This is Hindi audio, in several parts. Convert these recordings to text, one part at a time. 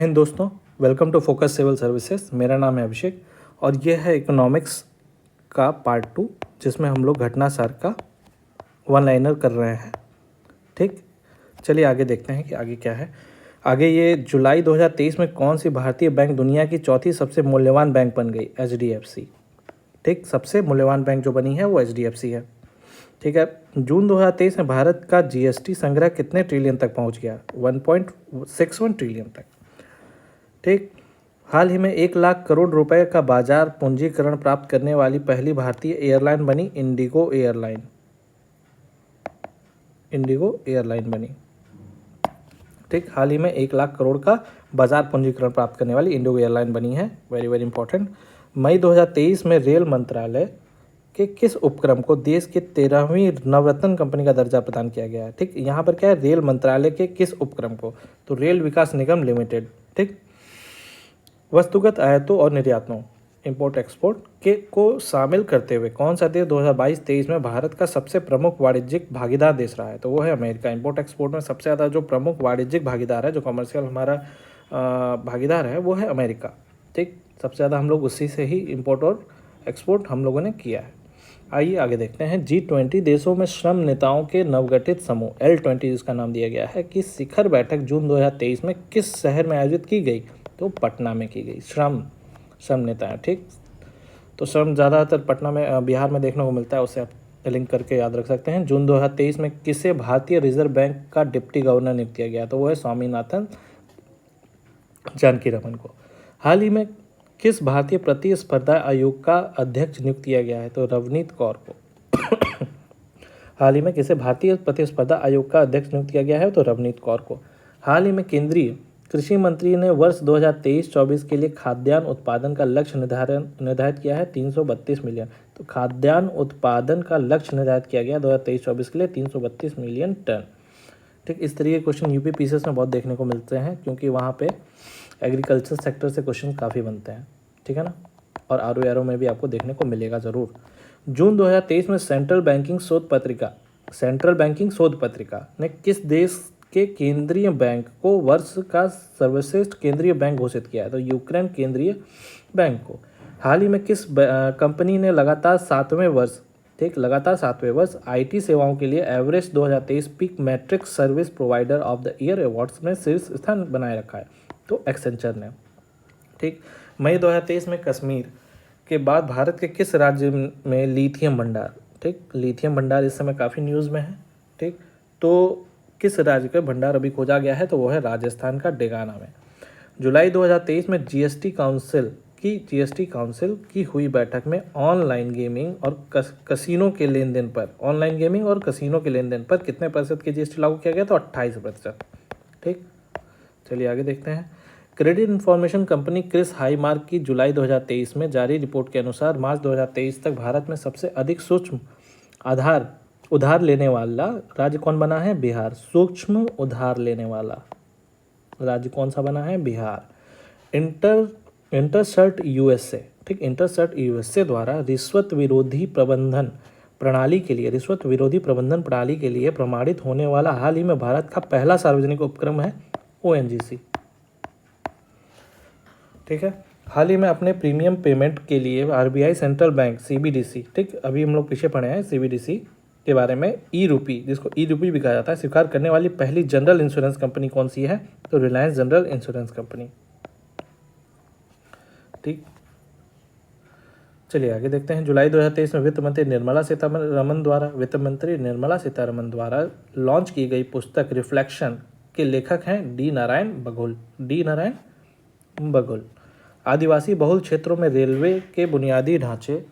हिंद दोस्तों, welcome to focus civil services. मेरा नाम है अभिषेक और यह है इकोनॉमिक्स का पार्ट 2 जिसमें हम लोग घटना सार का वन लाइनर कर रहे हैं। ठीक, चलिए आगे देखते हैं कि आगे क्या है। आगे ये जुलाई 2023 में कौन सी भारतीय बैंक दुनिया की चौथी सबसे मूल्यवान बैंक बन गई? HDFC। ठीक, सबसे मूल्यवान बैंक जो बनी है वो HDFC है। ठीक है, जून 2023 में भारत का GST संग्रह कितने ट्रिलियन तक पहुंच गया? 1.61 ट्रिलियन तक। ठीक, हाल ही में 1 लाख करोड़ रुपए का बाजार पूंजीकरण प्राप्त करने वाली पहली भारतीय एयरलाइन बनी इंडिगो एयरलाइन। इंडिगो एयरलाइन बनी। ठीक, हाल ही में 1 लाख करोड़ का बाजार पूंजीकरण प्राप्त करने वाली इंडिगो एयरलाइन बनी है। Very very important. मई 2023 में रेल मंत्रालय के किस उपक्रम को देश के 13वीं नवरत्न कंपनी का दर्जा प्रदान किया गया है? ठीक, यहाँ पर क्या है, रेल मंत्रालय के किस उपक्रम को? तो रेल विकास निगम लिमिटेड। ठीक, वस्तुगत आयातों और निर्यातों इंपोर्ट एक्सपोर्ट के को शामिल करते हुए कौन सा देश 2022-23 में भारत का सबसे प्रमुख वाणिज्यिक भागीदार देश रहा है? तो वो है अमेरिका। इंपोर्ट एक्सपोर्ट में सबसे ज़्यादा जो प्रमुख वाणिज्यिक भागीदार है, जो कमर्शियल हमारा भागीदार है, वो है अमेरिका। ठीक, सबसे ज़्यादा हम लोग उसी से ही इंपोर्ट और एक्सपोर्ट हम लोगों ने किया है। आइए आगे देखते हैं। G20 देशों में श्रम नेताओं के नवगठित समूह L20 जिसका नाम दिया गया है कि शिखर बैठक जून 2023 में किस शहर में आयोजित की गई? तो पटना में की गई। श्रम नेता है। ठीक, तो श्रम ज़्यादातर पटना में बिहार में देखने को मिलता है, उसे आप लिंक करके याद रख सकते हैं। जून 2023 में किसे भारतीय रिजर्व बैंक का डिप्टी गवर्नर नियुक्त किया गया? तो वो है स्वामीनाथन जानकीरमन को। हाल ही में किस भारतीय प्रतिस्पर्धा आयोग का अध्यक्ष नियुक्त किया गया है? तो रवनीत कौर को। हाल ही में किसे भारतीय प्रतिस्पर्धा आयोग का अध्यक्ष नियुक्त किया गया है? तो रवनीत कौर को। हाल ही में केंद्रीय कृषि मंत्री ने वर्ष 2023-24 के लिए खाद्यान्न उत्पादन का लक्ष्य निर्धारित किया है 332 मिलियन। तो खाद्यान्न उत्पादन का लक्ष्य निर्धारित किया गया 2023-24 के लिए 332 मिलियन टन। ठीक, इस तरीके के क्वेश्चन यूपी पीसीएस में बहुत देखने को मिलते हैं क्योंकि वहाँ पे एग्रीकल्चर सेक्टर से क्वेश्चन काफ़ी बनते हैं। ठीक है ना, और आरओ में भी आपको देखने को मिलेगा ज़रूर। जून 2023 में सेंट्रल बैंकिंग शोध पत्रिका ने किस देश के केंद्रीय बैंक को वर्ष का सर्वश्रेष्ठ केंद्रीय बैंक घोषित किया है? तो यूक्रेन केंद्रीय बैंक को। हाल ही में किस कंपनी ने लगातार 7वें वर्ष IT सेवाओं के लिए Everest 2023 peak matrix service provider of the year awards में शीर्ष स्थान बनाए रखा है? तो एक्सेंचर ने। ठीक, मई 2023 में कश्मीर के बाद भारत के किस राज्य में लिथियम भंडार? ठीक, लिथियम भंडार इस समय काफ़ी न्यूज़ में है। ठीक, तो किस राज्य का भंडार अभी खोजा गया है? तो वो है राजस्थान का डेगाना में। जुलाई 2023 में GST काउंसिल की हुई बैठक में ऑनलाइन गेमिंग और कसिनो के लेन देन पर कितने प्रतिशत के GST लागू किया गया? तो 28%। ठीक, चलिए आगे देखते हैं। क्रेडिट इंफॉर्मेशन कंपनी क्रिस हाईमार्क की जुलाई 2023 में जारी रिपोर्ट के अनुसार मार्च 2023 तक भारत में सबसे अधिक सूक्ष्म उधार लेने वाला राज्य कौन बना है? बिहार। सूक्ष्म उधार लेने वाला राज्य कौन सा बना है? बिहार। इंटरसर्ट यूएसए द्वारा रिश्वत विरोधी प्रबंधन प्रणाली के लिए प्रमाणित होने वाला हाल ही में भारत का पहला सार्वजनिक उपक्रम है ONGC। ठीक है, हाल ही में अपने प्रीमियम पेमेंट के लिए RBI सेंट्रल बैंक CBDC, ठीक, अभी हम लोग पीछे पढ़े हैं CBDC के बारे में, ई-रूपी, जिसको ई-रूपी भी कहा जाता है, स्वीकार करने वाली पहली जनरल इंश्योरेंस कंपनी कौन सी है? तो रिलायंस जनरल इंश्योरेंस कंपनी। ठीक, चलिए आगे देखते हैं। जुलाई 2023 में वित्त मंत्री निर्मला सीतारमन द्वारा लॉन्च की गई पुस्तक रिफ्लेक्शन के लेखक हैं डी नारायण बघेल। आदिवासी बहुल क्षेत्रों में रेलवे के बुनियादी ढांचे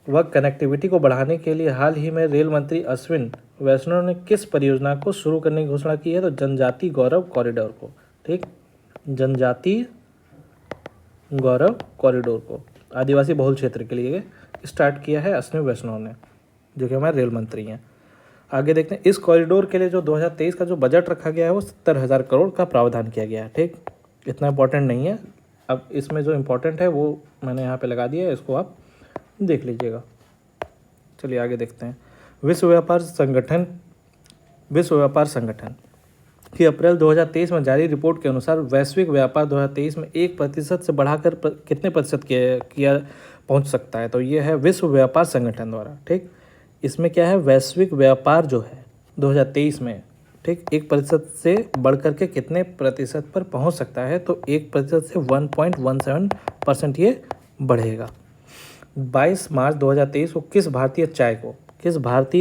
व कनेक्टिविटी को बढ़ाने के लिए हाल ही में रेल मंत्री अश्विन वैष्णव ने किस परियोजना को शुरू करने की घोषणा की है? तो जनजाति गौरव कॉरिडोर को। ठीक, जनजाति गौरव कॉरिडोर को आदिवासी बहुल क्षेत्र के लिए स्टार्ट किया है अश्विन वैष्णव ने, जो कि हमारे रेल मंत्री हैं। आगे देखते हैं। इस कॉरिडोर के लिए जो 2023 का जो बजट रखा गया है वो 70,000 करोड़ का प्रावधान किया गया है। ठीक, इतना इंपॉर्टेंट नहीं है। अब इसमें जो इम्पोर्टेंट है वो मैंने यहाँ पे लगा दिया है, इसको आप देख लीजिएगा। चलिए आगे देखते हैं। विश्व व्यापार संगठन कि अप्रैल 2023 में जारी रिपोर्ट के अनुसार वैश्विक व्यापार 2023 में 1% से बढ़ाकर कितने प्रतिशत किया पहुंच सकता है। तो ये है विश्व व्यापार संगठन द्वारा। ठीक, इसमें क्या है, वैश्विक व्यापार जो है 2023 में, ठीक, 1% से बढ़ करके कितने प्रतिशत पर पहुंच सकता है। तो 1% से 1.17% ये बढ़ेगा। 22 मार्च 2023 को किस भारतीय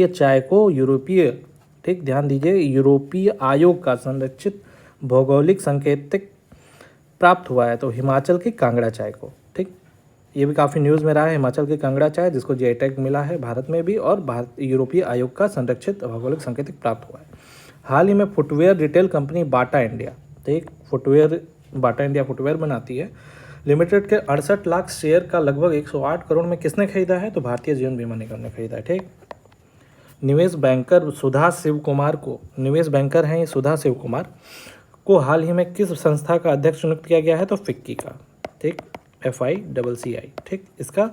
चाय को यूरोपीय, ठीक, ध्यान दीजिए, यूरोपीय आयोग का संरक्षित भौगोलिक संकेतक प्राप्त हुआ है। तो हिमाचल की कांगड़ा चाय को। ठीक, ये भी काफ़ी न्यूज़ में रहा है, हिमाचल की कांगड़ा चाय जिसको जीआई टैग मिला है भारत में भी, और भारत यूरोपीय आयोग का संरक्षित भौगोलिक संकेतक प्राप्त हुआ है। हाल ही में footwear retail company Bata India, ठीक, बाटा इंडिया फुटवेयर बनाती है लिमिटेड के 68 लाख शेयर का लगभग 108 करोड़ में किसने खरीदा है। तो भारतीय जीवन बीमा निगम ने खरीदा है। ठीक, निवेश बैंकर हैं ये सुधा शिव कुमार को हाल ही में किस संस्था का अध्यक्ष नियुक्त किया गया है। तो फिक्की का, ठीक, FICCI, ठीक, इसका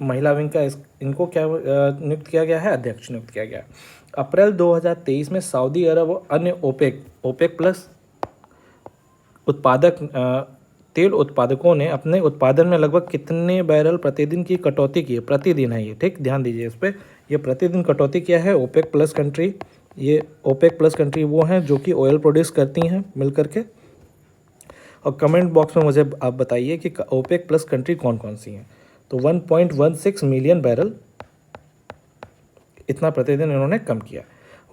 महिला विंग का इनको क्या नियुक्त किया गया है, अध्यक्ष नियुक्त किया गया है। अप्रैल 2023 में सऊदी अरब और अन्य ओपेक प्लस तेल उत्पादकों ने अपने उत्पादन में लगभग कितने बैरल प्रतिदिन की कटौती की है। प्रतिदिन है ये, ठीक, ध्यान दीजिए इस पर, ये प्रतिदिन कटौती किया है। ओपेक प्लस कंट्री वो हैं जो कि ऑयल प्रोड्यूस करती हैं मिल करके। और कमेंट बॉक्स में मुझे आप बताइए कि ओपेक प्लस कंट्री कौन कौन सी हैं। तो 1.16 मिलियन बैरल इतना प्रतिदिन इन्होंने कम किया।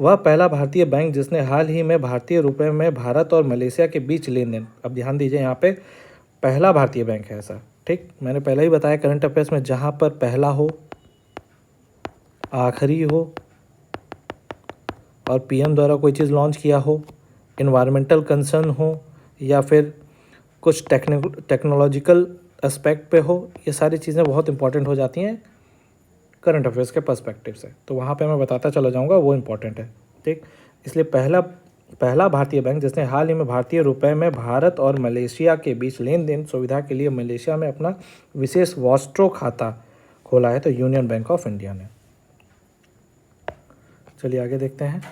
वह पहला भारतीय बैंक जिसने हाल ही में भारतीय रुपए में भारत और मलेशिया के बीच लेन देन, अब ध्यान दीजिए यहाँ पे पहला भारतीय बैंक है ऐसा। ठीक, मैंने पहले ही बताया करंट अफेयर्स में, जहाँ पर पहला हो, आखिरी हो और पीएम द्वारा कोई चीज़ लॉन्च किया हो, इन्वायरमेंटल कंसर्न हो या फिर कुछ टेक्नोलॉजिकल एस्पेक्ट पे हो, ये सारी चीज़ें बहुत इंपॉर्टेंट हो जाती हैं करंट अफेयर्स के पर्सपेक्टिव से। तो वहाँ पे मैं बताता चला जाऊँगा, वो इम्पॉर्टेंट है। ठीक, इसलिए पहला भारतीय बैंक जिसने हाल ही में भारतीय रुपए में भारत और मलेशिया के बीच लेन देन सुविधा के लिए मलेशिया में अपना विशेष वॉस्ट्रो खाता खोला है। तो यूनियन बैंक ऑफ इंडिया ने। चलिए आगे देखते हैं।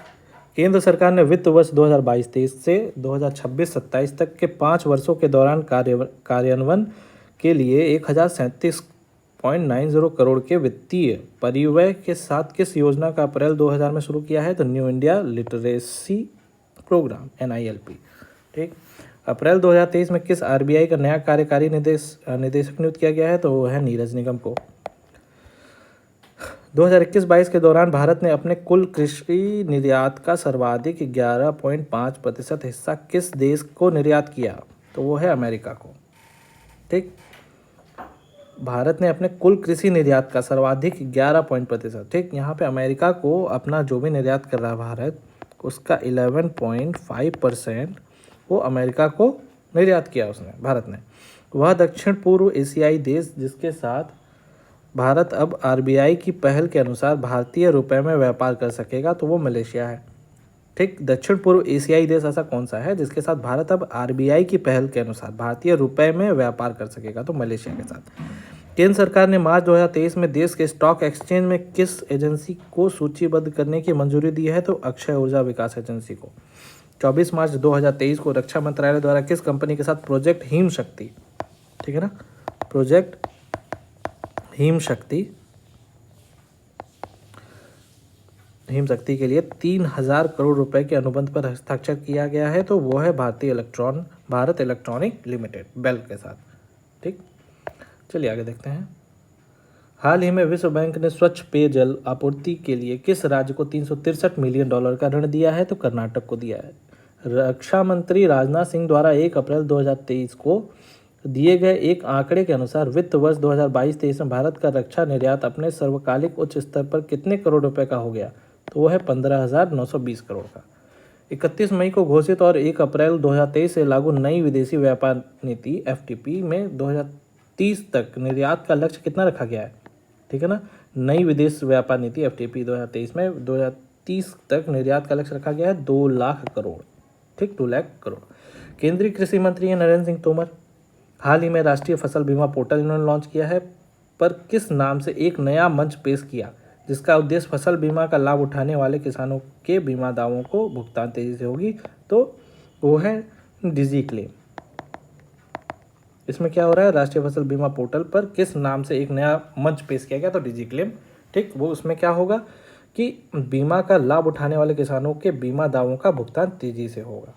केंद्र सरकार ने वित्त वर्ष 2022-23 से 2026-27 तक के 5 वर्षों के दौरान कार्यान्वयन के लिए 1037.90 करोड़ के वित्तीय परिव्यय के साथ किस योजना का अप्रैल 2000 में शुरू किया है। तो new India literacy programme, NILP। ठीक, अप्रैल 2023 में किस RBI का नया कार्यकारी निदेशक नियुक्त किया गया है। तो वो है नीरज निगम को। 2021-22 के दौरान भारत ने अपने कुल कृषि निर्यात का सर्वाधिक 11.5% हिस्सा किस देश को निर्यात किया। तो वो है अमेरिका को। ठीक, भारत ने अपने कुल कृषि निर्यात का सर्वाधिक 11%, ठीक, यहाँ पे अमेरिका को अपना जो भी निर्यात कर रहा है भारत, उसका 11.5% वो अमेरिका को निर्यात किया भारत ने। वह दक्षिण पूर्व एशियाई देश जिसके साथ भारत अब RBI की पहल के अनुसार भारतीय रुपए में व्यापार कर सकेगा, तो वो मलेशिया है। ठीक, दक्षिण पूर्व एशियाई देश ऐसा कौन सा है जिसके साथ भारत अब RBI की पहल के अनुसार भारतीय रुपए में व्यापार कर सकेगा। तो मलेशिया के साथ। केंद्र सरकार ने मार्च 2023 में देश के स्टॉक एक्सचेंज में किस एजेंसी को सूचीबद्ध करने की मंजूरी दी है। तो अक्षय ऊर्जा विकास एजेंसी को। 24 मार्च 2023 को रक्षा मंत्रालय द्वारा किस कंपनी के साथ प्रोजेक्ट हिम शक्ति, ठीक है ना, प्रोजेक्ट हिम शक्ति के लिए 3000 करोड़ रुपए के अनुबंध पर हस्ताक्षर किया गया है। तो वो है भारत इलेक्ट्रॉनिक लिमिटेड, बेल के साथ। ठीक, चलिए आगे देखते हैं। हाल ही में विश्व बैंक ने स्वच्छ पेयजल आपूर्ति के लिए किस राज्य को $363 मिलियन का ऋण दिया है। तो कर्नाटक को दिया है। रक्षा मंत्री राजनाथ सिंह द्वारा 1 अप्रैल 2023 को दिए गए एक आंकड़े के अनुसार वित्त वर्ष 2022-23 में भारत का रक्षा निर्यात अपने सर्वकालिक उच्च स्तर पर कितने करोड़ रुपए का हो गया। तो वो है 15,920 करोड़ का। 31 मई को घोषित और 1 अप्रैल 2023 से लागू नई विदेशी व्यापार नीति FTP में 2030 तक निर्यात का लक्ष्य कितना रखा गया है। ठीक है ना, नई विदेश व्यापार नीति FTP 2023 में 2030 तक निर्यात का लक्ष्य रखा गया है 2 लाख करोड़। ठीक, 2 लाख करोड़। केंद्रीय कृषि मंत्री हैं नरेंद्र सिंह तोमर। हाल ही में राष्ट्रीय फसल बीमा पोर्टल इन्होंने लॉन्च किया है, पर किस नाम से एक नया मंच पेश किया जिसका उद्देश्य फसल बीमा का लाभ उठाने वाले किसानों के बीमा दावों को भुगतान तेजी से होगी। तो वो है डिजी क्लेम। इसमें क्या हो रहा है, राष्ट्रीय फसल बीमा पोर्टल पर किस नाम से एक नया मंच पेश किया गया, तो डिजी क्लेम। ठीक, वो उसमें क्या होगा कि बीमा का लाभ उठाने वाले किसानों के बीमा दावों का भुगतान तेजी से होगा।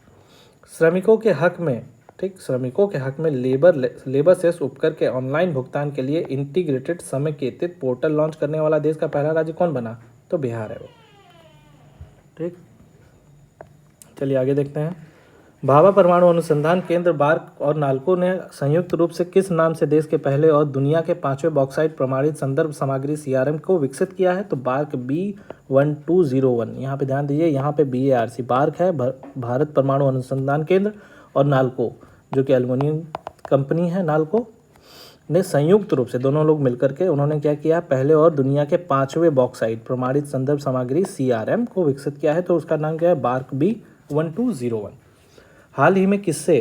श्रमिकों के हक में, ठीक, श्रमिकों के हक में लेबर सेस उपकर के ऑनलाइन भुगतान के लिए इंटीग्रेटेड समेकित पोर्टल लॉन्च करने वाला देश का पहला राज्य कौन बना, तो बिहार है वो। ठीक, चलिए आगे देखते हैं। भाभा परमाणु अनुसंधान केंद्र बार्क और नालको ने संयुक्त रूप से किस नाम से देश के पहले और दुनिया के 5वें बॉक्साइट प्रमाणित संदर्भ सामग्री CRM को विकसित किया है, तो बार्क B1201। यहाँ पे ध्यान दीजिए, यहाँ पे BARC बार्क है, भारत परमाणु अनुसंधान केंद्र, और नालको जो कि एल्युमिनियम कंपनी है, नालको ने संयुक्त रूप से दोनों लोग मिलकर के उन्होंने क्या किया, पहले और दुनिया के 5वें बॉक्साइट प्रमाणित संदर्भ सामग्री CRM को विकसित किया है, तो उसका नाम क्या है, बार्क B1201। हाल ही में किससे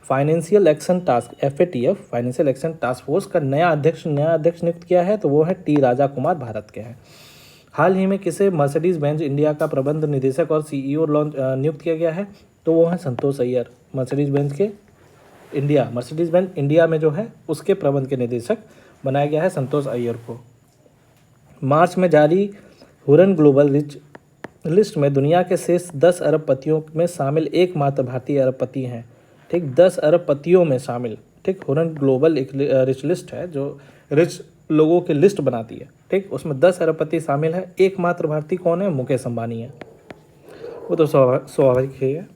financial action task FATF financial action task force का नया अध्यक्ष नियुक्त किया है, तो वो है T राजा कुमार, भारत के हैं। हाल ही में किसे मर्सिडीज बेंज इंडिया का प्रबंध निदेशक और CEO नियुक्त किया गया है, तो वो है संतोष अय्यर। मर्सिडीज बेंज इंडिया में जो है उसके प्रबंध के निदेशक बनाया गया है संतोष अय्यर को। मार्च में जारी हुरन ग्लोबल रिच लिस्ट में दुनिया के शेष 10 अरबपतियों में शामिल एकमात्र भारतीय अरबपति हैं। ठीक, 10 अरबपतियों में शामिल। ठीक, हुरन ग्लोबल एक रिच लिस्ट है जो रिच लोगों की लिस्ट बनाती है। ठीक, उसमें 10 अरबपति शामिल है, एकमात्र भारतीय कौन है, मुकेश अंबानी है, वो तो स्वाभाविक ही है।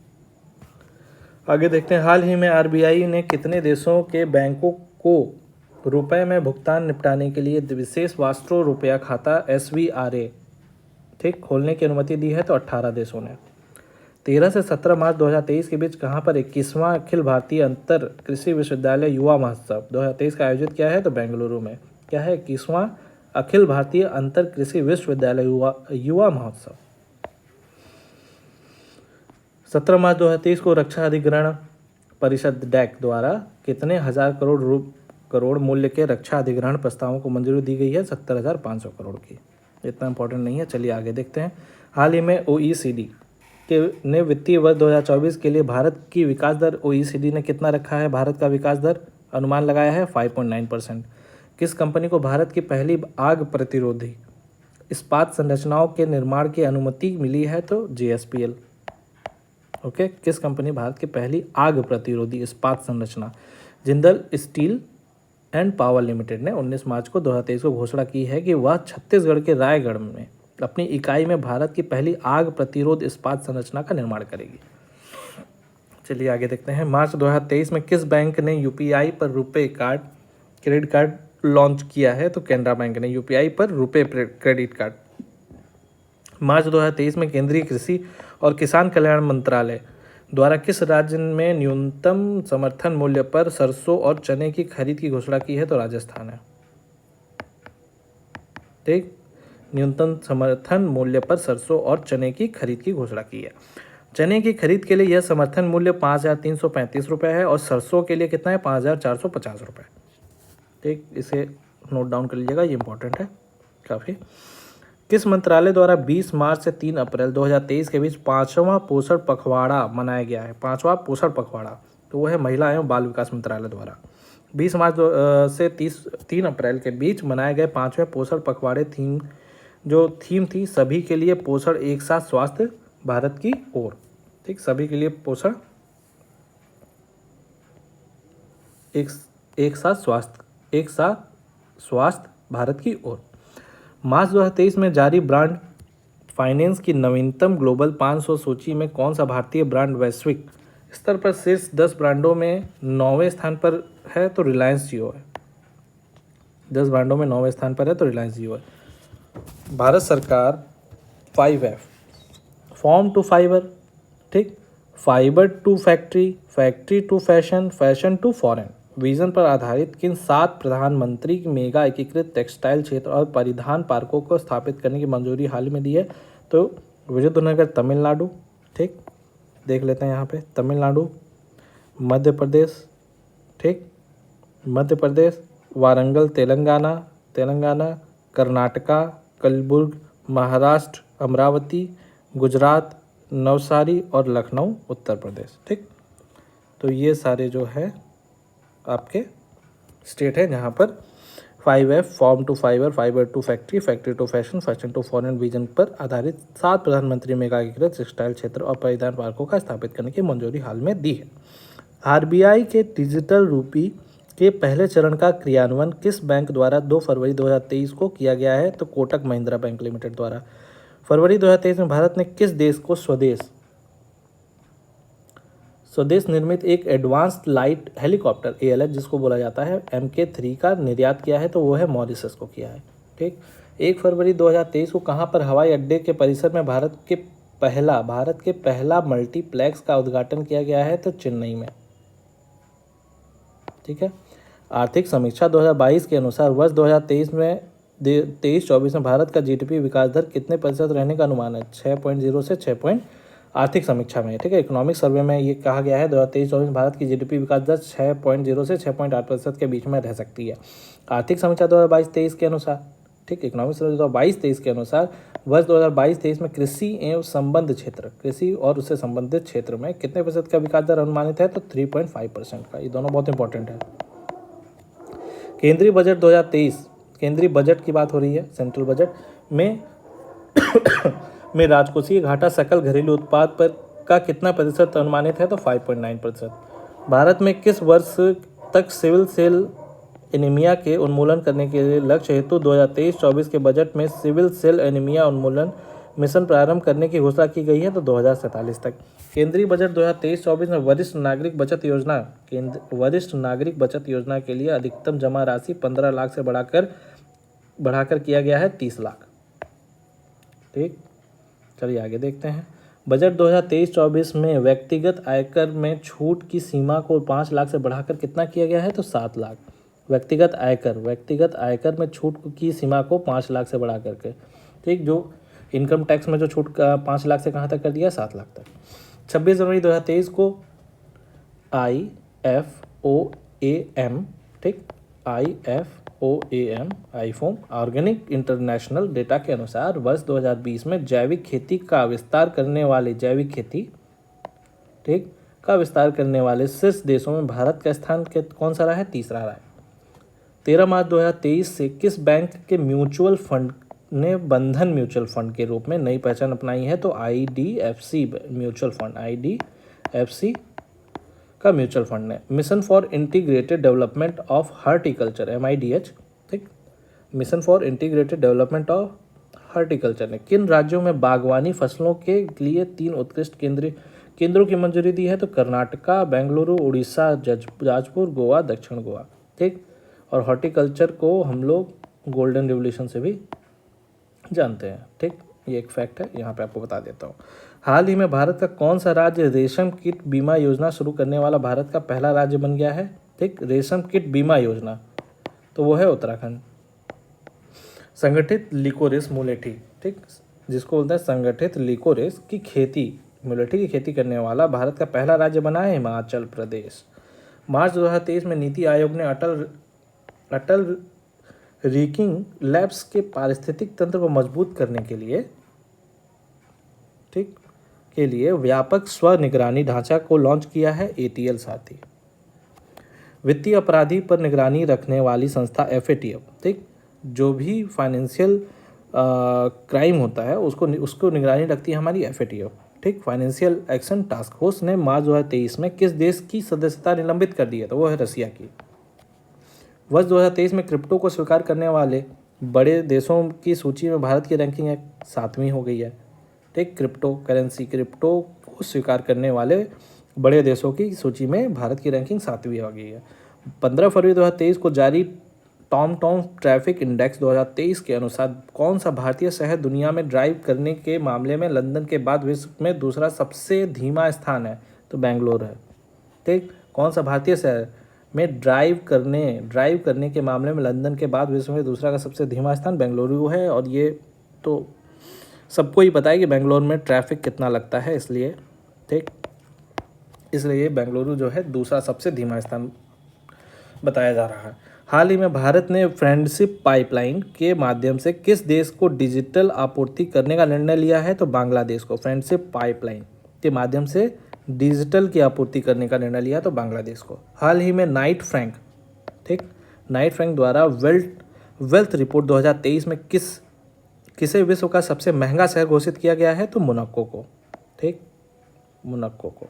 आगे देखते हैं। हाल ही में RBI ने कितने देशों के बैंकों को रुपए में भुगतान निपटाने के लिए विशेष वास्त्रो रुपया खाता SVRA ठीक खोलने की अनुमति दी है, तो 18 देशों ने। 13 से 17 मार्च 2023 के बीच कहाँ पर 21वां अखिल भारतीय अंतर कृषि विश्वविद्यालय युवा महोत्सव 2023 का आयोजित किया है, तो बेंगलुरु में। क्या है, 21वां अखिल भारतीय अंतर कृषि विश्वविद्यालय युवा महोत्सव। 17 मार्च 2023 को रक्षा अधिग्रहण परिषद DAC द्वारा कितने हजार करोड़ मूल्य के रक्षा अधिग्रहण प्रस्तावों को मंजूरी दी गई है, 70,500 करोड़ की। इतना इंपॉर्टेंट नहीं है, चलिए आगे देखते हैं। हाल ही में OECD ने वित्तीय वर्ष 2024 के लिए भारत की विकास दर, OECD ने कितना रखा है भारत का विकास दर, अनुमान लगाया है 5.9%। किस कंपनी को भारत की पहली आग प्रतिरोधी इस्पात संरचनाओं के निर्माण की अनुमति मिली है, तो JSPL। ओके, किस कंपनी भारत की पहली आग प्रतिरोधी इस्पात संरचना, Jindal steel and power limited ने 19 मार्च को 2023 को घोषणा की है कि वह छत्तीसगढ़ के रायगढ़ में अपनी इकाई में भारत की पहली आग प्रतिरोध इस्पात संरचना का निर्माण करेगी। चलिए आगे देखते हैं। मार्च 2023 में किस बैंक ने UPI पर रुपए कार्ड क्रेडिट कार्ड लॉन्च किया है, तो कैनरा बैंक ने UPI पर रुपए क्रेडिट कार्ड। मार्च 2023 में केंद्रीय कृषि और किसान कल्याण मंत्रालय द्वारा किस राज्य में न्यूनतम समर्थन मूल्य पर सरसों और चने की खरीद की घोषणा की है, तो राजस्थान है। ठीक, न्यूनतम समर्थन मूल्य पर सरसों और चने की खरीद की घोषणा की है। चने की खरीद के लिए यह समर्थन मूल्य 5,335 रुपये है और सरसों के लिए कितना है, 5,450 रुपये। ठीक, इसे नोट डाउन कर लीजिएगा, ये इंपॉर्टेंट है काफ़ी। किस मंत्रालय द्वारा 20 मार्च से 3 अप्रैल 2023 के बीच 5वां पोषण पखवाड़ा मनाया गया है, 5वां पोषण पखवाड़ा, तो वो है महिला एवं बाल विकास मंत्रालय द्वारा। 20 मार्च से 3 अप्रैल के बीच मनाए गए 5वें पोषण पखवाड़े थीम थी सभी के लिए पोषण एक साथ स्वास्थ्य भारत की ओर। ठीक, सभी के लिए पोषण एक साथ स्वास्थ्य भारत की ओर। मार्च 2023 में जारी ब्रांड फाइनेंस की नवीनतम ग्लोबल 500 सूची में कौन सा भारतीय ब्रांड वैश्विक स्तर पर शीर्ष 10 ब्रांडों में 9वें स्थान पर है, तो रिलायंस जियो है। 10 ब्रांडों में 9वें स्थान पर है, तो रिलायंस जियो है। भारत सरकार 5F फॉर्म टू फाइबर, ठीक, fibre to factory, factory to fashion, fashion to foreign vision पर आधारित किन 7 प्रधानमंत्री मेगा एकीकृत टेक्सटाइल क्षेत्र और परिधान पार्कों को स्थापित करने की मंजूरी हाल ही में दी है, तो विरुद्धनगर तमिलनाडु। ठीक, देख लेते हैं यहाँ पे, तमिलनाडु, मध्य प्रदेश, ठीक, मध्य प्रदेश, वारंगल तेलंगाना, कर्नाटका, कलबुर्ग, महाराष्ट्र, अमरावती, गुजरात, नवसारी और लखनऊ उत्तर प्रदेश। ठीक, तो ये सारे जो है आपके स्टेट है जहाँ पर 5F farm to fibre, fibre to factory, factory to fashion, fashion to foreign vision पर आधारित 7 प्रधानमंत्री मेगा एकीकृत टेक्सटाइल क्षेत्र और परिधान पार्कों का स्थापित करने की मंजूरी हाल में दी है। आरबीआई के डिजिटल रूपी के पहले चरण का क्रियान्वयन किस बैंक द्वारा 2 फरवरी 2023 को किया गया है? तो कोटक महिंद्रा बैंक लिमिटेड द्वारा। फरवरी 2023 में भारत ने किस देश को स्वदेश निर्मित एक एडवांस्ड लाइट हेलीकॉप्टर ALH जिसको बोला जाता है MK3 का निर्यात किया है? तो वो है मॉरिशस को किया है। ठीक। 1 फरवरी 2023 को कहाँ पर हवाई अड्डे के परिसर में भारत के पहला मल्टीप्लेक्स का उद्घाटन किया गया है? तो चेन्नई में। ठीक है। आर्थिक समीक्षा 2022 के अनुसार वर्ष 2023 में 23-24 में भारत का GDP विकास दर कितने प्रतिशत रहने का अनुमान है? 6.0 से 6 आर्थिक समीक्षा में। ठीक है। इकोनॉमिक सर्वे में ये कहा गया है 2023-24 में भारत की GDP विकास दर 6.0 से 6.8% के बीच में रह सकती है। आर्थिक समीक्षा 2022-23 के अनुसार, ठीक, इकोनॉमिक सर्वे 2022-23 के अनुसार वर्ष 2022-23 में कृषि एवं संबंध क्षेत्र, कृषि और उससे संबंधित क्षेत्र में कितने प्रतिशत का विकास दर अनुमानित है? तो 3.5% का। ये दोनों बहुत इंपॉर्टेंट है। केंद्रीय बजट 2023, केंद्रीय बजट की बात हो रही है, सेंट्रल बजट में राजकोषीय घाटा सकल घरेलू उत्पाद पर का कितना प्रतिशत अनुमानित है? तो 5.9%। भारत में किस वर्ष तक सिविल सेल एनीमिया के उन्मूलन करने के लिए लक्ष्य हेतु 2023-24 के बजट में सिविल सेल एनीमिया उन्मूलन मिशन प्रारंभ करने की घोषणा की गई है? तो 2047 तक। केंद्रीय बजट 2023-24 में वरिष्ठ नागरिक बचत योजना के लिए अधिकतम जमा राशि 15 लाख से बढ़ाकर किया गया है 30 लाख। ठीक, चलिए आगे देखते हैं। बजट 2023-24 में व्यक्तिगत आयकर में छूट की सीमा को 5 लाख से बढ़ाकर कितना किया गया है? तो 7 लाख। व्यक्तिगत आयकर में छूट की सीमा को 5 लाख से बढ़ा करके, ठीक, जो इनकम टैक्स में जो छूट 5 लाख से कहाँ तक कर दिया? 7 लाख तक। 26 जनवरी 2023 को IFOAM, ठीक, IFOAM आईफोम ऑर्गेनिक इंटरनेशनल डेटा के अनुसार वर्ष 2020 में जैविक खेती का विस्तार करने वाले शीर्ष देशों में भारत का स्थान कौन सा रहा है? तीसरा रहा है। 13 मार्च 2023 से किस बैंक के म्यूचुअल फंड ने बंधन म्यूचुअल फंड के रूप में नई पहचान अपनाई है? तो IDFC म्यूचुअल फंड, IDFC का म्यूचुअल फंड ने। Mission for integrated development of horticulture, MIDH, ठीक, mission for integrated development of horticulture ने किन राज्यों में बागवानी फसलों के लिए 3 उत्कृष्ट केंद्रों की मंजूरी दी है? तो कर्नाटका, बेंगलुरु, उड़ीसा, जाजपुर, गोवा, दक्षिण गोवा। ठीक, और हॉर्टिकल्चर को हम लोग गोल्डन रिवोल्यूशन से भी जानते हैं। ठीक, ये एक फैक्ट है, यहाँ पे आपको बता देता हूँ। हाल ही में भारत का कौन सा राज्य रेशम कीट बीमा योजना शुरू करने वाला भारत का पहला राज्य बन गया है? ठीक, रेशम कीट बीमा योजना, तो वो है उत्तराखंड। संगठित लिकोरेस मुलेठी, ठीक, जिसको बोलते हैं संगठित लिकोरेस की खेती, मुलेठी की खेती करने वाला भारत का पहला राज्य बना है हिमाचल प्रदेश। मार्च 2023 में नीति आयोग ने अटल रीकिंग लैब्स के पारिस्थितिक तंत्र को मजबूत करने के लिए व्यापक स्वनिगरानी ढांचा को लॉन्च किया है ATL साथी। वित्तीय अपराधी पर निगरानी रखने वाली संस्था FATF, ठीक, जो भी फाइनेंशियल क्राइम होता है उसको निगरानी रखती है हमारी FATF, ठीक। फाइनेंशियल एक्शन टास्क फोर्स ने मार्च 2023 में किस देश की सदस्यता निलंबित कर दी है? तो वो है रसिया की। वर्ष 2023 में क्रिप्टो को स्वीकार करने वाले बड़े देशों की सूची में भारत की रैंकिंग 7वीं हो गई है। ठीक, क्रिप्टो को स्वीकार करने वाले बड़े देशों की सूची में भारत की रैंकिंग 7वीं हो गई है। 15 फरवरी 2023 को जारी टॉम ट्रैफिक इंडेक्स 2023 के अनुसार कौन सा भारतीय शहर दुनिया में ड्राइव करने के मामले में लंदन के बाद विश्व में दूसरा सबसे धीमा स्थान है? तो बेंगलोर है। ठीक, कौन सा भारतीय शहर में ड्राइव करने के मामले में लंदन के बाद विश्व में दूसरा का सबसे धीमा स्थान? बेंगलुरु है। और ये तो सबको ही पता है कि बेंगलोर में ट्रैफिक कितना लगता है, इसलिए, ठीक, इसलिए बेंगलुरु जो है दूसरा सबसे धीमा स्थान बताया जा रहा है। हाल ही में भारत ने फ्रेंडशिप पाइपलाइन के माध्यम से किस देश को डिजिटल आपूर्ति करने का निर्णय लिया है? तो बांग्लादेश को। फ्रेंडशिप पाइपलाइन के माध्यम से डिजिटल की आपूर्ति करने का निर्णय लिया? तो बांग्लादेश को। हाल ही में नाइट फ्रैंक, ठीक, नाइट फ्रैंक द्वारा वेल्थ रिपोर्ट 2023 में किसे विश्व का सबसे महंगा शहर घोषित किया गया है? तो मोनाको को, ठीक, मोनाको को।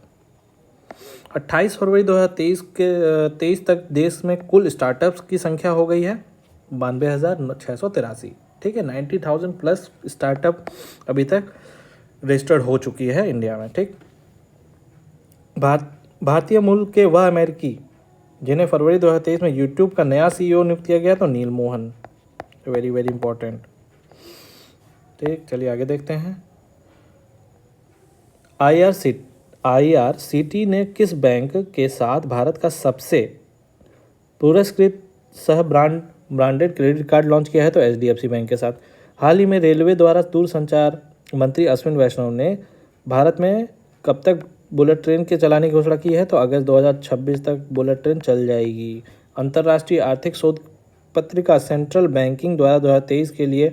28 फरवरी 2023 तक देश में कुल स्टार्टअप्स की संख्या हो गई है 92,683, ठीक है। 90,000 प्लस स्टार्टअप अभी तक रजिस्टर्ड हो चुकी है इंडिया में, ठीक। भारतीय मूल के वह अमेरिकी जिन्हें फरवरी 2023 में यूट्यूब का नया सीईओ नियुक्त किया गया, तो नील मोहन, वेरी वेरी इंपॉर्टेंट, ठीक। चलिए आगे देखते हैं। IRCTC ने किस बैंक के साथ भारत का सबसे पुरस्कृत सह ब्रांडेड क्रेडिट कार्ड लॉन्च किया है? तो HDFC बैंक के साथ। हाल ही में रेलवे द्वारा दूरसंचार मंत्री अश्विन वैष्णव ने भारत में कब तक बुलेट ट्रेन के चलाने की घोषणा की है? तो अगस्त 2026 तक बुलेट ट्रेन चल जाएगी। अंतर्राष्ट्रीय आर्थिक शोध पत्रिका सेंट्रल बैंकिंग द्वारा 2023 के लिए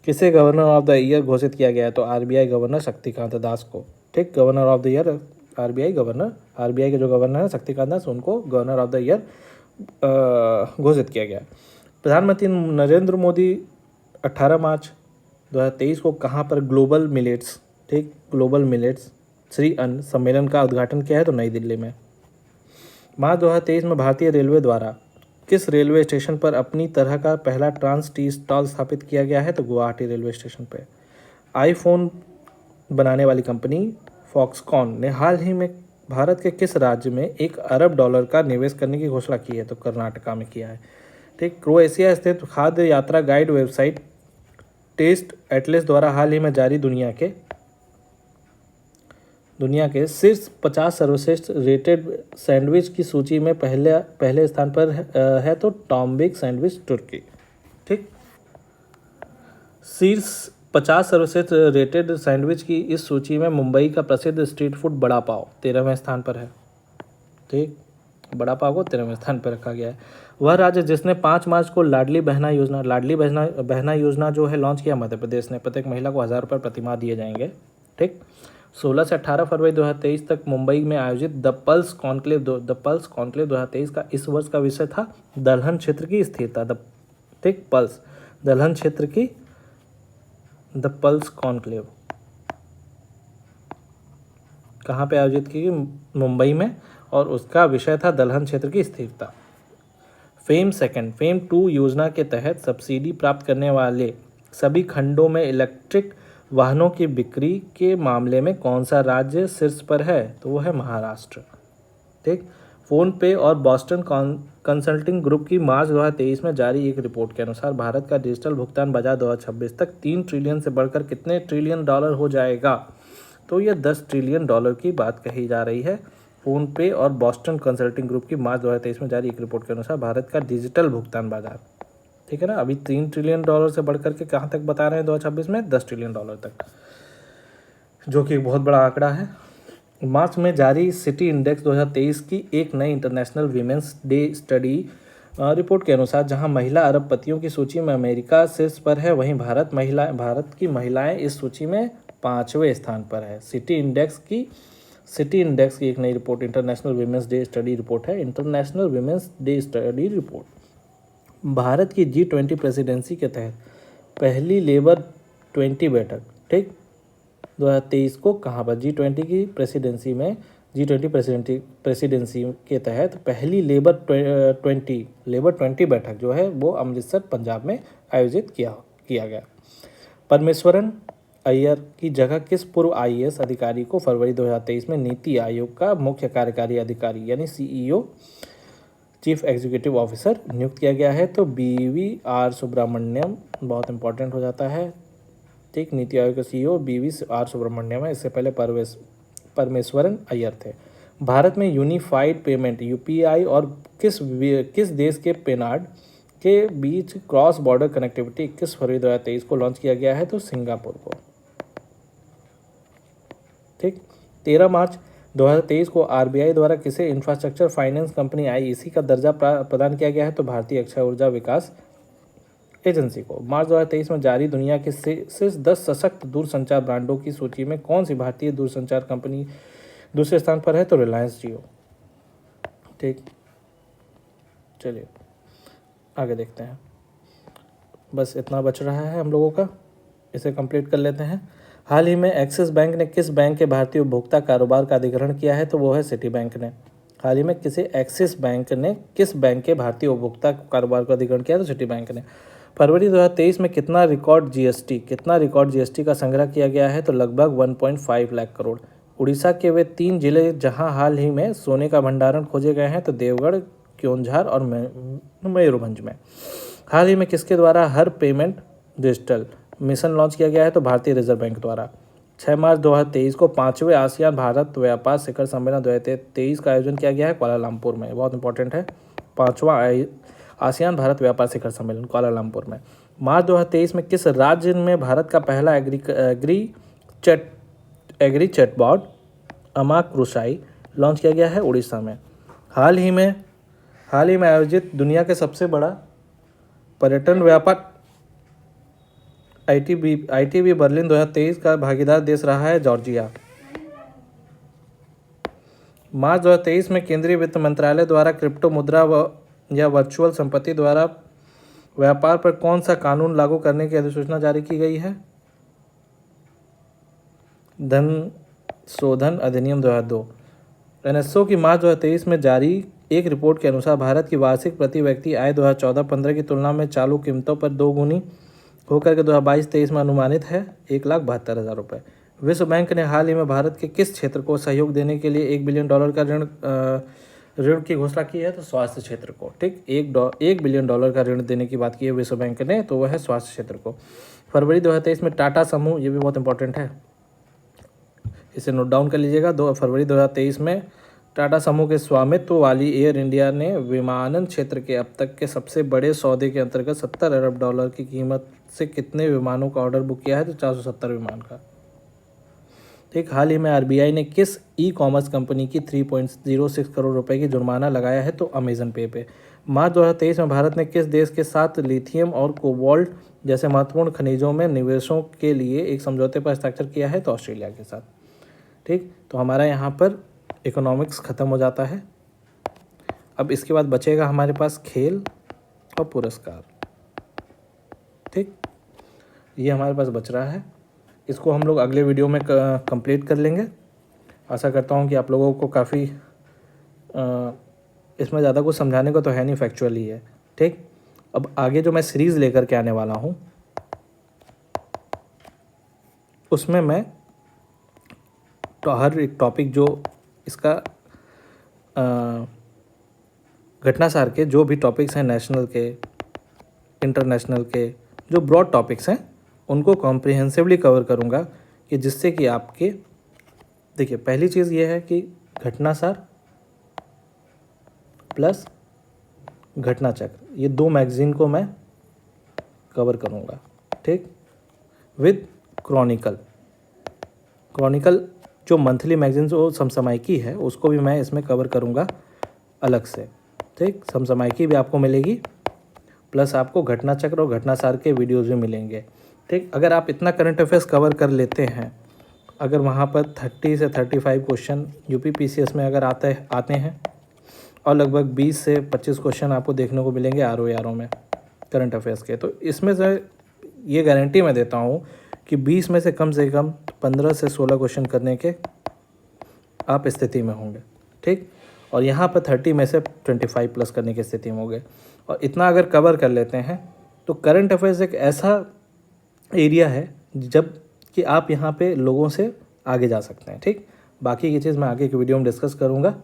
किसे गवर्नर ऑफ द ईयर घोषित किया गया है? तो RBI गवर्नर शक्तिकांत दास को, ठीक। Governor of the year RBI के जो गवर्नर है शक्तिकांत दास, उनको गवर्नर ऑफ द ईयर घोषित किया गया। प्रधानमंत्री नरेंद्र मोदी 18 मार्च 2023 को कहाँ पर ग्लोबल मिलेट्स, ठीक, ग्लोबल मिलेट्स श्री अन्न सम्मेलन का उद्घाटन किया है? तो नई दिल्ली में। मार्च 2023 में भारतीय रेलवे द्वारा किस रेलवे स्टेशन पर अपनी तरह का पहला ट्रांस टी स्टॉल स्थापित किया गया है? तो गुवाहाटी रेलवे स्टेशन पर। आईफोन बनाने वाली कंपनी फॉक्सकॉन ने हाल ही में भारत के किस राज्य में $1 अरब का निवेश करने की घोषणा की है? तो कर्नाटका में किया है, ठीक। क्रोएशिया स्थित खाद्य यात्रा गाइड वेबसाइट टेस्ट एटलस द्वारा हाल ही में जारी दुनिया के शीर्ष 50 सर्वश्रेष्ठ रेटेड सैंडविच की सूची में पहले स्थान पर है तो टॉम्बिक सैंडविच तुर्की, ठीक। शीर्ष 50 सर्वश्रेष्ठ रेटेड सैंडविच की इस सूची में मुंबई का प्रसिद्ध स्ट्रीट फूड बड़ा पाव 13वें स्थान पर है, ठीक। बड़ा पाव को 13वें स्थान पर रखा गया है। वह राज्य जिसने 5 मार्च को लाडली बहना योजना जो है लॉन्च किया, मध्य प्रदेश ने। प्रत्येक महिला को 1000 रुपये प्रतिमाह दिए जाएंगे, ठीक। 16 से 18 फरवरी 2023 तक मुंबई में आयोजित द पल्स कॉन्क्लेव 2023 का इस वर्ष का विषय था दलहन क्षेत्र की स्थिरता, ठीक। पल्स दलहन क्षेत्र की द पल्स कॉन्क्लेव कहाँ पे आयोजित की? मुंबई में, और उसका विषय था दलहन क्षेत्र की स्थिरता। फेम 2 योजना के तहत सब्सिडी प्राप्त करने वाले सभी खंडों में इलेक्ट्रिक वाहनों की बिक्री के मामले में कौन सा राज्य शीर्ष पर है? तो वो है महाराष्ट्र, ठीक। फ़ोन पे और बॉस्टन कंसल्टिंग ग्रुप की मार्च 2023 में जारी एक रिपोर्ट के अनुसार भारत का डिजिटल भुगतान बाजार 2026 तक 3 ट्रिलियन से बढ़कर कितने ट्रिलियन डॉलर हो जाएगा? तो ये $10 ट्रिलियन की बात कही जा रही है। फ़ोन पे और बॉस्टन कंसल्टिंग ग्रुप की मार्च 2023 में जारी एक रिपोर्ट के अनुसार भारत का डिजिटल भुगतान बाजार, ठीक है ना, अभी $3 ट्रिलियन से बढ़कर के कहाँ तक बता रहे हैं 2026 में? $10 ट्रिलियन तक, जो कि बहुत बड़ा आंकड़ा है। मार्च में जारी सिटी इंडेक्स 2023 की एक नई international women's day study report के अनुसार जहां महिला अरबपतियों की सूची में अमेरिका शीर्ष पर है, वहीं भारत की महिलाएं इस सूची में 5वें स्थान पर है। सिटी इंडेक्स की एक नई report international women's day study report है। International women's day study report Bharat की G20 प्रेसिडेंसी के तहत पहली लेबर 20 बैठक, ठीक, 2023 को कहाँ पर? G20 की प्रेसिडेंसी में G20 प्रेसिडेंसी के तहत पहली लेबर 20 बैठक जो है वो अमृतसर पंजाब में आयोजित किया गया। परमेश्वरन अय्यर की जगह किस पूर्व IAS अधिकारी को फरवरी 2023 में नीति आयोग का मुख्य कार्यकारी अधिकारी यानी CEO चीफ एग्जीक्यूटिव ऑफिसर नियुक्त किया गया है? तो BVR सुब्रमण्यम बहुत इंपॉर्टेंट हो जाता है, ठीक। नीति आयोग के CEO BVR सुब्रमण्यम है, इससे पहले परमेश्वरन अय्यर थे। भारत में यूनिफाइड पेमेंट UPI और किस देश के पेनार्ड के बीच क्रॉस बॉर्डर कनेक्टिविटी 21 फरवरी 2023 को लॉन्च किया गया है? तो सिंगापुर को, ठीक। 13 मार्च 2023 को RBI द्वारा किसे इंफ्रास्ट्रक्चर फाइनेंस कंपनी IEC का दर्जा प्रदान किया गया है? तो भारतीय अक्षय ऊर्जा विकास एजेंसी को। मार्च 2023 में जारी दुनिया के शीर्ष 10 सशक्त दूरसंचार ब्रांडों की सूची में कौन सी भारतीय दूरसंचार कंपनी दूसरे स्थान पर है तो रिलायंस जियो। ठीक, चलिए आगे देखते हैं। बस इतना बच रहा है हम लोगों का, इसे कंप्लीट कर लेते हैं। हाल ही में एक्सिस बैंक ने किस बैंक के भारतीय उपभोक्ता कारोबार का अधिग्रहण किया है? तो वो है सिटी बैंक ने। हाल ही में किसी एक्सिस बैंक ने किस बैंक के भारतीय उपभोक्ता कारोबार का अधिग्रहण किया? तो सिटी बैंक ने। फरवरी 2023 में कितना रिकॉर्ड जीएसटी का संग्रह किया गया है? तो लगभग 1.5 लाख करोड़। उड़ीसा के वे 3 जिले जहां हाल ही में सोने का भंडारण खोजे गए हैं, तो देवगढ़, क्योंझार और मयूरभंज में। हाल ही में किसके द्वारा हर पेमेंट डिजिटल मिशन लॉन्च किया गया है? तो भारतीय रिजर्व बैंक द्वारा। 6 मार्च 2023 को 5वें आसियान भारत व्यापार शिखर सम्मेलन 2023 का आयोजन किया गया है कुआलालंपुर में। बहुत इंपॉर्टेंट है, 5वां आसियान भारत व्यापार शिखर सम्मेलन कुआलालंपुर में। मार्च 2023 में किस राज्य में भारत का पहला एग्री चैटबॉट अमाकृसाई लॉन्च किया गया है? उड़ीसा में। हाल ही में आयोजित दुनिया के सबसे बड़ा पर्यटन व्यापार ITB बर्लिन 2023 का भागीदार देश रहा है जॉर्जिया। मार्च 2023 में केंद्रीय वित्त मंत्रालय द्वारा क्रिप्टो मुद्रा या वर्चुअल संपत्ति द्वारा व्यापार पर कौन सा कानून लागू करने की अधिसूचना जारी की गई है? धन शोधन अधिनियम 2002। NSO की मार्च 2023 में जारी एक रिपोर्ट के अनुसार भारत की वार्षिक प्रति व्यक्ति आय 2014-15 की तुलना में चालू कीमतों पर 2 गुनी होकर के 2022-23 में अनुमानित है 1,72,000 रुपये। विश्व बैंक ने हाल ही में भारत के किस क्षेत्र को सहयोग देने के लिए $1 बिलियन का ऋण की घोषणा की है? तो स्वास्थ्य क्षेत्र को। ठीक, $1 बिलियन का ऋण देने की बात की है विश्व बैंक ने, तो वह है स्वास्थ्य क्षेत्र को। फरवरी 2023 में टाटा समूह, ये भी बहुत इंपॉर्टेंट है, इसे नोट डाउन कर लीजिएगा। 2 फरवरी 2023 में टाटा समूह के स्वामित्व वाली एयर इंडिया ने विमानन क्षेत्र के अब तक के सबसे बड़े सौदे के अंतर्गत $70 अरब की कीमत से कितने विमानों का ऑर्डर बुक किया है? तो 470 विमान का। ठीक, हाल ही में RBI ने किस ई-कॉमर्स कंपनी की 3.06 करोड़ रुपए की जुर्माना लगाया है? तो अमेजन पे। मार्च 2023 में भारत ने किस देश के साथ लिथियम और कोबाल्ट जैसे महत्वपूर्ण खनिजों में निवेशों के लिए एक समझौते पर हस्ताक्षर किया है? तो ऑस्ट्रेलिया के साथ। ठीक, तो हमारा यहाँ पर इकोनॉमिक्स ख़त्म हो जाता है। अब इसके बाद बचेगा हमारे पास खेल और पुरस्कार। ठीक, ये हमारे पास बच रहा है, इसको हम लोग अगले वीडियो में कंप्लीट कर लेंगे। आशा करता हूँ कि आप लोगों को काफ़ी इसमें ज़्यादा कुछ समझाने को तो है नहीं, फैक्चुअल ही है। ठीक, अब आगे जो मैं सीरीज़ लेकर के आने वाला हूँ उसमें मैं तो हर एक टॉपिक जो इसका घटनासार के जो भी टॉपिक्स हैं, नेशनल के, इंटरनेशनल के, जो ब्रॉड टॉपिक्स हैं उनको कॉम्प्रिहेंसिवली कवर करूँगा, कि जिससे कि आपके देखिए, पहली चीज़ ये है कि घटनासार प्लस घटनाचक्र, ये 2 मैगज़ीन को मैं कवर करूँगा। ठीक, विद क्रॉनिकल जो मंथली मैगज़ीन जो समसामयिकी है उसको भी मैं इसमें कवर करूँगा अलग से। ठीक, समसामयिकी भी आपको मिलेगी, प्लस आपको घटनाचक्र और घटनासार के वीडियोज़ भी मिलेंगे। ठीक, अगर आप इतना करंट अफेयर्स कवर कर लेते हैं, अगर वहाँ पर 30 से 35 क्वेश्चन UPPCS में अगर आते हैं और लगभग 20 से 25 क्वेश्चन आपको देखने को मिलेंगे RO में करंट अफेयर्स के, तो इसमें से ये गारंटी मैं देता हूँ कि 20 में से कम 15 से 16 क्वेश्चन करने के आप स्थिति में होंगे। ठीक, और यहाँ पर 30 में से 25 प्लस करने की स्थिति में होंगे। और इतना अगर कवर कर लेते हैं तो करंट अफेयर्स एक ऐसा एरिया है जब कि आप यहाँ पे लोगों से आगे जा सकते हैं। ठीक, बाकी की चीज़ मैं आगे की वीडियो में डिस्कस करूँगा।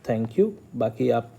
Thank you. बाकी आप